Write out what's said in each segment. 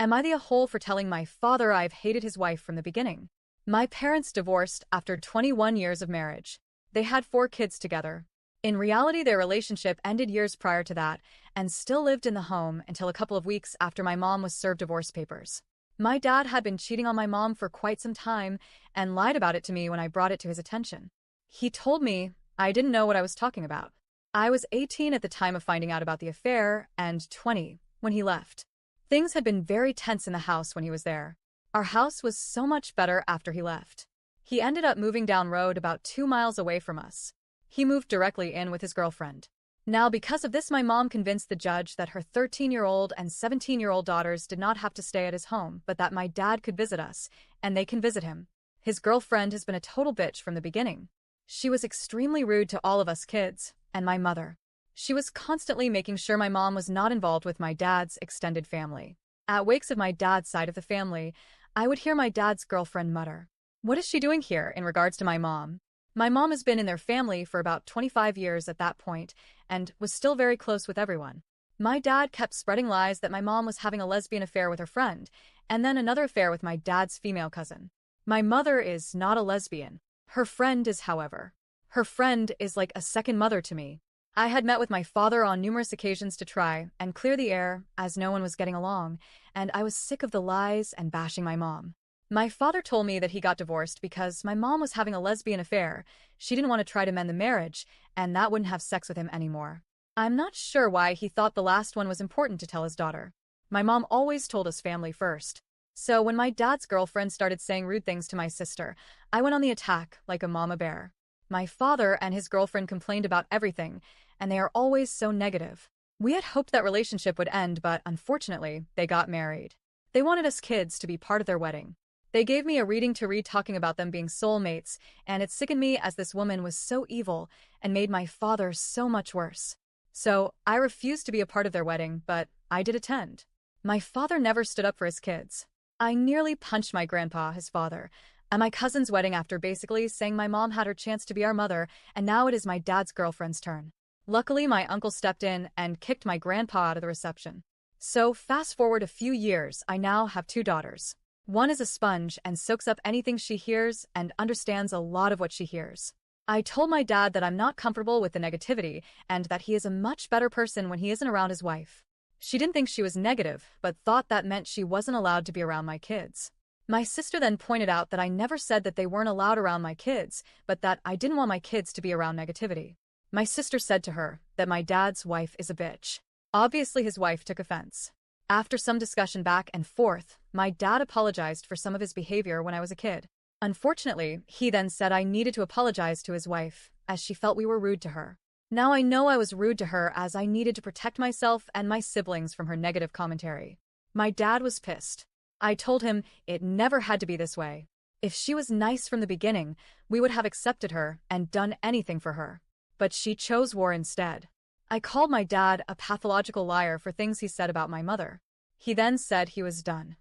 Am I the a-hole for telling my father I've hated his wife from the beginning? My parents divorced after 21 years of marriage. They had 4 kids together. In reality, their relationship ended years prior to that and still lived in the home until a couple of weeks after my mom was served divorce papers. My dad had been cheating on my mom for quite some time and lied about it to me when I brought it to his attention. He told me I didn't know what I was talking about. I was 18 at the time of finding out about the affair and 20 when he left. Things had been very tense in the house when he was there. Our house was so much better after he left. He ended up moving down road about 2 miles away from us. He moved directly in with his girlfriend. Now, because of this, my mom convinced the judge that her 13-year-old and 17-year-old daughters did not have to stay at his home, but that my dad could visit us, and they can visit him. His girlfriend has been a total bitch from the beginning. She was extremely rude to all of us kids, and my mother. She was constantly making sure my mom was not involved with my dad's extended family. At wakes of my dad's side of the family, I would hear my dad's girlfriend mutter, "What is she doing here?" in regards to my mom. My mom has been in their family for about 25 years at that point and was still very close with everyone. My dad kept spreading lies that my mom was having a lesbian affair with her friend, and then another affair with my dad's female cousin. My mother is not a lesbian. Her friend is, however. Her friend is like a second mother to me. I had met with my father on numerous occasions to try and clear the air, as no one was getting along, and I was sick of the lies and bashing my mom. My father told me that he got divorced because my mom was having a lesbian affair. She didn't want to try to mend the marriage, and that wouldn't have sex with him anymore. I'm not sure why he thought the last one was important to tell his daughter. My mom always told us family first. So when my dad's girlfriend started saying rude things to my sister, I went on the attack like a mama bear. My father and his girlfriend complained about everything, and they are always so negative. We had hoped that relationship would end, but unfortunately, they got married. They wanted us kids to be part of their wedding. They gave me a reading to read talking about them being soulmates, and it sickened me as this woman was so evil and made my father so much worse. So I refused to be a part of their wedding, but I did attend. My father never stood up for his kids. I nearly punched my grandpa, his father, at my cousin's wedding after basically saying my mom had her chance to be our mother, and now it is my dad's girlfriend's turn. Luckily, my uncle stepped in and kicked my grandpa out of the reception. So fast forward a few years, I now have 2 daughters. One is a sponge and soaks up anything she hears and understands a lot of what she hears. I told my dad that I'm not comfortable with the negativity and that he is a much better person when he isn't around his wife. She didn't think she was negative, but thought that meant she wasn't allowed to be around my kids. My sister then pointed out that I never said that they weren't allowed around my kids, but that I didn't want my kids to be around negativity. My sister said to her that my dad's wife is a bitch. Obviously, his wife took offense. After some discussion back and forth, my dad apologized for some of his behavior when I was a kid. Unfortunately, he then said I needed to apologize to his wife, as she felt we were rude to her. Now I know I was rude to her as I needed to protect myself and my siblings from her negative commentary. My dad was pissed. I told him it never had to be this way. If she was nice from the beginning, we would have accepted her and done anything for her. But she chose war instead. I called my dad a pathological liar for things he said about my mother. He then said he was done.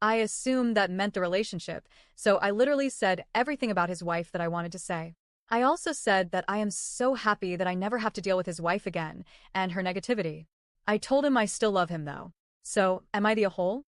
I assumed that meant the relationship, so I literally said everything about his wife that I wanted to say. I also said that I am so happy that I never have to deal with his wife again and her negativity. I told him I still love him though. So, am I the a-hole?